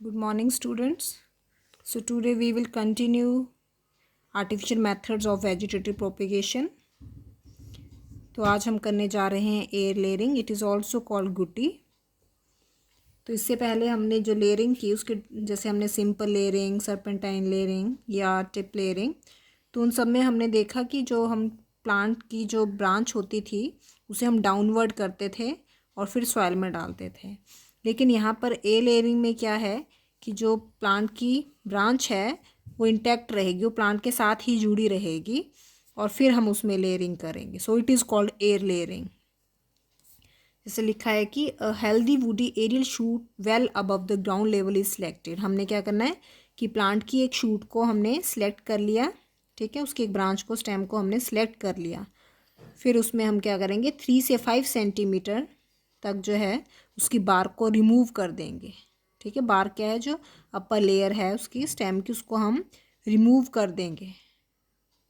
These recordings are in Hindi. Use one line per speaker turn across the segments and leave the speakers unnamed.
Good morning, students. So today we will continue artificial methods of vegetative propagation. तो आज हम करने जा रहे हैं air layering. It is also called गुटी. तो इससे पहले हमने जो लेयरिंग की उसके जैसे हमने सिंपल लेयरिंग, सर्पेंटाइन लेयरिंग या टिप लेयरिंग, तो उन सब में हमने देखा कि जो हम प्लांट की जो ब्रांच होती थी उसे हम डाउनवर्ड करते थे और फिर सॉइल में डालते थे. लेकिन यहाँ पर ए लेयरिंग में क्या है कि जो प्लांट की ब्रांच है वो इंटैक्ट रहेगी, वो प्लांट के साथ ही जुड़ी रहेगी और फिर हम उसमें लेयरिंग करेंगे. So it is called air layering. जैसे लिखा है कि a healthy woody aerial shoot well above the ground level is selected. हमने क्या करना है कि प्लांट की एक शूट को हमने सिलेक्ट कर लिया, ठीक है, उसकी एक ब्रांच को, स्टेम को हमने सेलेक्ट कर लिया. फिर उसमें हम क्या करेंगे, 3 से 5 सेंटीमीटर तक जो है उसकी बार्क को रिमूव कर देंगे. ठीक है, बार्क क्या है, जो अपर लेयर है उसकी स्टेम की, उसको हम रिमूव कर देंगे.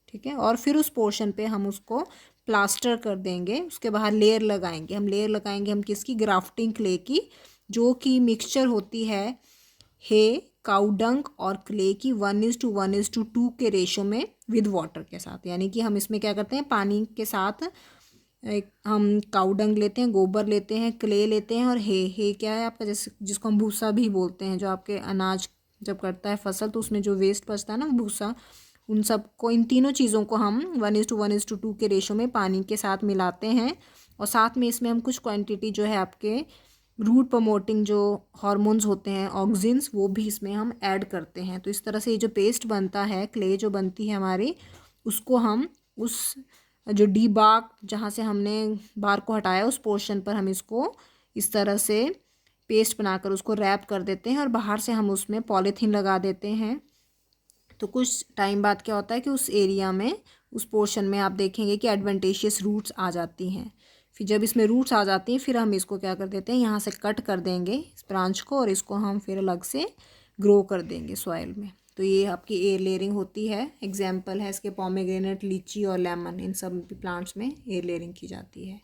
ठीक है, और फिर उस पोर्शन पे हम उसको प्लास्टर कर देंगे. उसके बाहर लेयर लगाएंगे. हम लेयर लगाएंगे हम किसकी, ग्राफ्टिंग क्ले की, जो कि मिक्सचर होती है हे, काउडंग और क्ले की 1:1:2 के रेशो में विद वाटर के साथ. यानी कि हम इसमें क्या करते हैं, पानी के साथ एक हम काउडंग लेते हैं, गोबर लेते हैं, क्ले लेते हैं और हे क्या है आपका, जैसे जिसको हम भूसा भी बोलते हैं, जो आपके अनाज जब करता है फसल तो उसमें जो वेस्ट बचता है ना भूसा, उन सब को, इन तीनों चीज़ों को हम 1:1:2 के रेशो में पानी के साथ मिलाते हैं. और साथ में इसमें हम कुछ क्वांटिटी जो है आपके रूट प्रमोटिंग जो हार्मोन्स होते हैं, ऑक्सिन्स, वो भी इसमें हम ऐड करते हैं. तो इस तरह से ये जो पेस्ट बनता है, क्ले जो बनती है हमारी, उसको हम उस जो डी बार्क जहाँ से हमने बार को हटाया उस पोर्शन पर हम इसको इस तरह से पेस्ट बनाकर उसको रैप कर देते हैं और बाहर से हम उसमें पॉलीथीन लगा देते हैं. तो कुछ टाइम बाद क्या होता है कि उस एरिया में, उस पोर्शन में आप देखेंगे कि एडवेंटेशियस रूट्स आ जाती हैं. फिर जब इसमें रूट्स आ जाती हैं फिर हम इसको क्या कर देते हैं, यहाँ से कट कर देंगे इस ब्रांच को और इसको हम फिर अलग से ग्रो कर देंगे सॉइल में. तो ये आपकी एयर लेयरिंग होती है. एग्जाम्पल है इसके पोमेग्रेनेट, लीची और लेमन, इन सब प्लांट्स में एयर लेयरिंग की जाती है.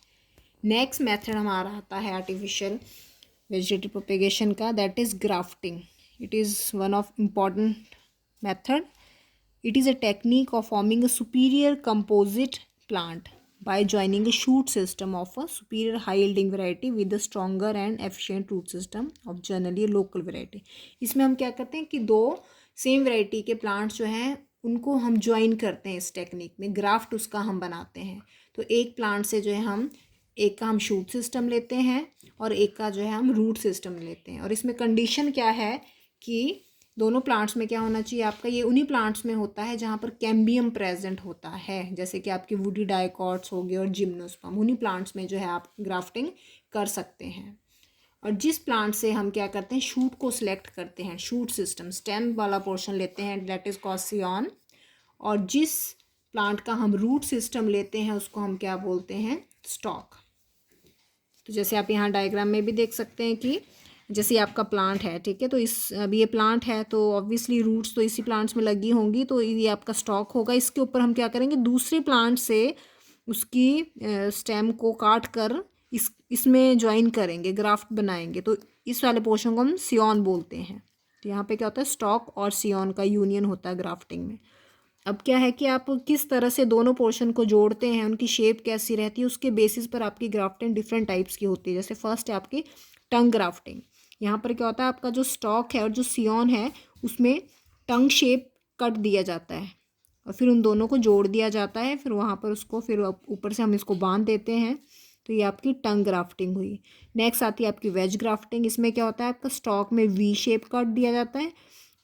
नेक्स्ट मेथड हमारा आता है आर्टिफिशियल वेजिटेटिव प्रोपेगेशन का, that is grafting. It is one of important method. It is a technique of forming a superior composite plant by joining a shoot system of a superior high yielding variety with a stronger and efficient root system of generally a local variety. इसमें हम क्या करते हैं कि दो सेम वैरायटी के प्लांट्स जो हैं उनको हम ज्वाइन करते हैं. इस टेक्निक में ग्राफ्ट उसका हम बनाते हैं. तो एक प्लांट से जो है हम एक का हम शूट सिस्टम लेते हैं और एक का जो है हम रूट सिस्टम लेते हैं. और इसमें कंडीशन क्या है कि दोनों प्लांट्स में क्या होना चाहिए आपका, ये उन्हीं प्लांट्स में होता है जहाँ पर कैम्बियम प्रेजेंट होता है, जैसे कि आपके वुडी डाइकॉट्स हो गए और जिम्नोस्पर्म, उन्हीं प्लांट्स में जो है आप ग्राफ्टिंग कर सकते हैं. और जिस प्लांट से हम क्या करते हैं, शूट को सिलेक्ट करते हैं, शूट सिस्टम स्टेम वाला पोर्शन लेते हैं, दैट इज कॉल्ड सियॉन. और जिस प्लांट का हम रूट सिस्टम लेते हैं उसको हम क्या बोलते हैं, स्टॉक. तो जैसे आप यहाँ डायग्राम में भी देख सकते हैं कि जैसे आपका प्लांट है, ठीक है, तो इस अभी ये प्लांट है तो ऑब्वियसली रूट्स तो इसी प्लांट्स में लगी होंगी, तो ये आपका स्टॉक होगा. इसके ऊपर हम क्या करेंगे, दूसरे प्लांट से उसकी स्टेम को काट कर इसमें ज्वाइन करेंगे, ग्राफ्ट बनाएंगे. तो इस वाले पोर्शन को हम सियॉन बोलते हैं. तो यहाँ पे क्या होता है, स्टॉक और सियॉन का यूनियन होता है ग्राफ्टिंग में. अब क्या है कि आप किस तरह से दोनों पोर्शन को जोड़ते हैं, उनकी शेप कैसी रहती है, उसके बेसिस पर आपकी ग्राफ्टिंग डिफरेंट टाइप्स की होती है. जैसे फर्स्ट है आपकी टंग ग्राफ्टिंग. यहाँ पर क्या होता है, आपका जो स्टॉक है और जो सियॉन है उसमें टंग शेप कट दिया जाता है और फिर उन दोनों को जोड़ दिया जाता है. फिर वहाँ पर उसको फिर ऊपर से हम इसको बांध देते हैं. तो ये आपकी टंग ग्राफ्टिंग हुई. नेक्स्ट आती है आपकी वेज ग्राफ्टिंग. इसमें क्या होता है, आपका स्टॉक में वी शेप कट दिया जाता है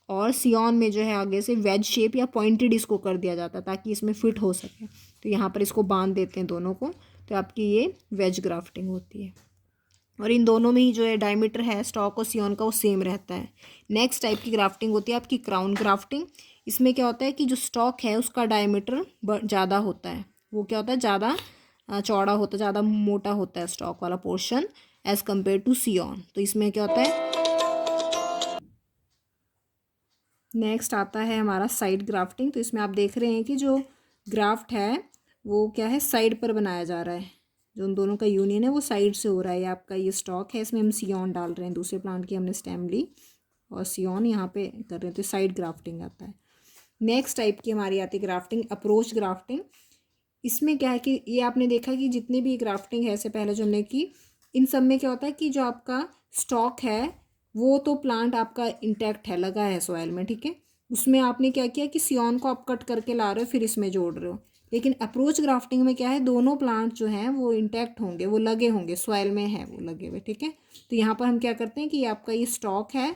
और सियॉन में जो है आगे से वेज शेप या पॉइंटेड इसको कर दिया जाता है ताकि इसमें फिट हो सके. तो यहाँ पर इसको बांध देते हैं दोनों को. तो आपकी ये वेज ग्राफ्टिंग होती है. और इन दोनों में ही जो है डायमीटर है स्टॉक और सियॉन का वो सेम रहता है. नेक्स्ट टाइप की ग्राफ्टिंग होती है आपकी क्राउन ग्राफ्टिंग. इसमें क्या होता है कि जो स्टॉक है उसका डायमीटर ज़्यादा होता है, वो क्या होता है, ज़्यादा चौड़ा होता है, ज़्यादा मोटा होता है स्टॉक वाला portion as compare to Sion. तो इसमें क्या होता है, नेक्स्ट आता है हमारा साइड ग्राफ्टिंग. तो इसमें आप देख रहे हैं कि जो ग्राफ्ट है वो क्या है, साइड पर बनाया जा रहा है. जो उन दोनों का यूनियन है वो साइड से हो रहा है. ये आपका ये स्टॉक है, इसमें हम सियॉन डाल रहे हैं, दूसरे प्लांट की हमने स्टेम ली और सियोन यहाँ पे कर रहे हैं, तो साइड ग्राफ्टिंग आता है। नेक्स्ट टाइप की हमारी आती है ग्राफ्टिंग, अप्रोच ग्राफ्टिंग। इसमें क्या है कि ये आपने देखा कि जितने भी ग्राफ्टिंग है इससे पहले जो हमने की, इन सब में क्या होता है कि जो आपका स्टॉक है वो तो प्लांट आपका इंटैक्ट है, लगा है सॉइल में, ठीक है। उसमें आपने क्या किया कि सियोन को आप कट करके ला रहे हो फिर इसमें जोड़ रहे हो। लेकिन अप्रोच ग्राफ्टिंग में क्या है, दोनों प्लांट जो हैं वो इंटैक्ट होंगे, वो लगे होंगे, सॉइल में है वो लगे हुए, ठीक है। तो यहाँ पर हम क्या करते हैं कि आपका ये स्टॉक है,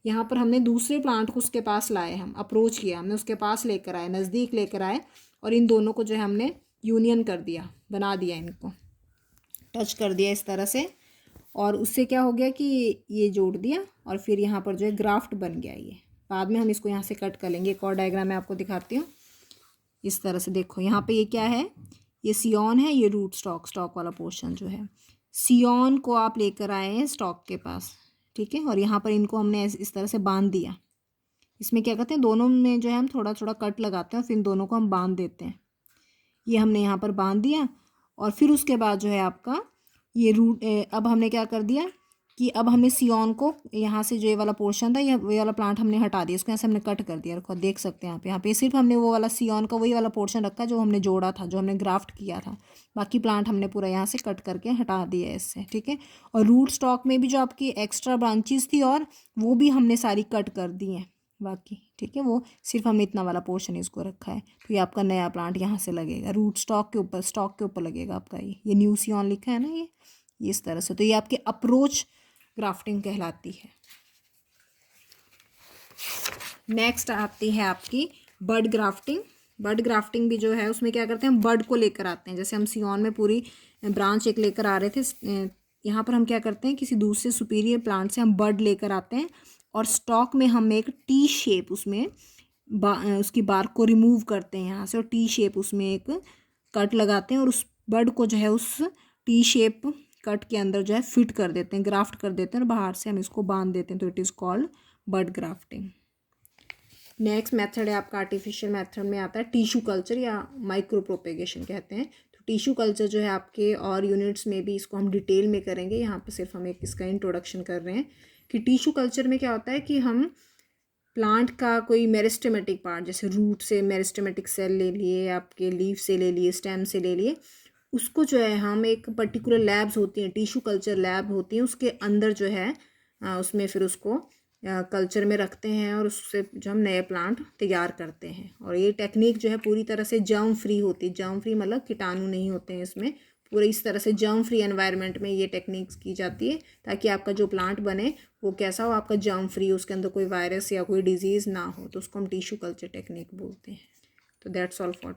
यहाँ पर हमने दूसरे प्लांट को उसके पास लाए, हम अप्रोच किया, हमने उसके पास लेकर आए, नज़दीक लेकर आए, और इन दोनों को जो है हमने यूनियन कर दिया, बना दिया, इनको टच कर दिया इस तरह से, और उससे क्या हो गया कि ये जोड़ दिया और फिर यहाँ पर जो है ग्राफ्ट बन गया ये। बाद में हम इसको यहाँ से कट कर लेंगे। एक और डायग्राम मैं आपको दिखाती हूँ इस तरह से। देखो यहाँ पे ये क्या है, ये सियोन है, ये रूट स्टॉक, स्टॉक वाला पोर्शन जो है, सियोन को आप लेकर आए हैं स्टॉक के पास, ठीक है। और यहाँ पर इनको हमने इस तरह से बांध दिया। इसमें क्या करते हैं, दोनों में जो है हम थोड़ा थोड़ा कट लगाते हैं और फिर इन दोनों को हम बांध देते हैं। ये हमने यहाँ पर बांध दिया और फिर उसके बाद जो है आपका ये रूट, अब हमने क्या कर दिया कि अब हमने सियोन को यहाँ से जो ये वाला पोर्शन था, ये वाला प्लांट हमने हटा दिया, इसको यहाँ से हमने कट कर दिया। रखो देख सकते हैं यहाँ पे सिर्फ हमने वो वाला सियोन का वही वाला पोर्शन रखा जो हमने जोड़ा था, जो हमने ग्राफ्ट किया था। बाकी प्लांट हमने पूरा यहाँ से कट करके हटा दिया है इससे, ठीक है। और रूट स्टॉक में भी जो आपकी एक्स्ट्रा ब्रांचेस थी और वो भी हमने सारी कट कर दी हैं बाकी, ठीक है। वो सिर्फ हमने इतना वाला पोर्शन इसको रखा है। तो ये आपका नया प्लांट यहाँ से लगेगा, रूट स्टॉक के ऊपर लगेगा आपका ये न्यू सियोन लिखा है ना, ये इस तरह से। तो ये आपकी अप्रोच ग्राफ्टिंग कहलाती है। नेक्स्ट आती है आपकी बड ग्राफ्टिंग। बड ग्राफ्टिंग भी जो है उसमें क्या करते हैं, हम बड को लेकर आते हैं। जैसे हम सियोन में पूरी ब्रांच एक लेकर आ रहे थे, यहाँ पर हम क्या करते हैं, किसी दूसरे सुपीरियर प्लांट से हम बड लेकर आते हैं और स्टॉक में हम एक टी शेप उसमें उसकी बार को रिमूव करते हैं यहाँ से, और टी शेप उसमें एक कट लगाते हैं और उस बड को जो है उस टी शेप कट के अंदर जो है फिट कर देते हैं, ग्राफ्ट कर देते हैं, और बाहर से हम इसको बांध देते हैं। तो it is called bud grafting. Next method है आपका आर्टिफिशियल मेथड में आता है टिश्यू कल्चर या माइक्रो प्रोपेगेशन कहते हैं। तो टिश्यू कल्चर जो है आपके और यूनिट्स में भी इसको हम डिटेल में करेंगे, यहाँ पर सिर्फ हम एक इसका इंट्रोडक्शन कर रहे हैं कि टिश्यू कल्चर में क्या होता है कि हम प्लांट का कोई मेरिस्टेमेटिक पार्ट, जैसे रूट से मेरिस्टेमेटिक सेल ले लिए, आपके लीफ से ले लिए, स्टेम से ले लिए, उसको जो है हम एक पर्टिकुलर लैब्स होती हैं, टिश्यू कल्चर लैब होती हैं, उसके अंदर जो है उसमें फिर उसको कल्चर में रखते हैं और उससे जो हम नए प्लांट तैयार करते हैं। और ये टेक्निक जो है पूरी तरह से जर्म फ्री होती है। जर्म फ्री मतलब कीटाणु नहीं होते हैं इसमें, पूरे इस तरह से जर्म फ्री एनवायरनमेंट में ये टेक्निक्स की जाती है ताकि आपका जो प्लांट बने वो कैसा हो, आपका जर्म फ्री, उसके अंदर कोई वायरस या कोई डिजीज़ ना हो। तो उसको हम टिश्यू कल्चर टेक्निक बोलते हैं। तो दैट्स ऑल फॉर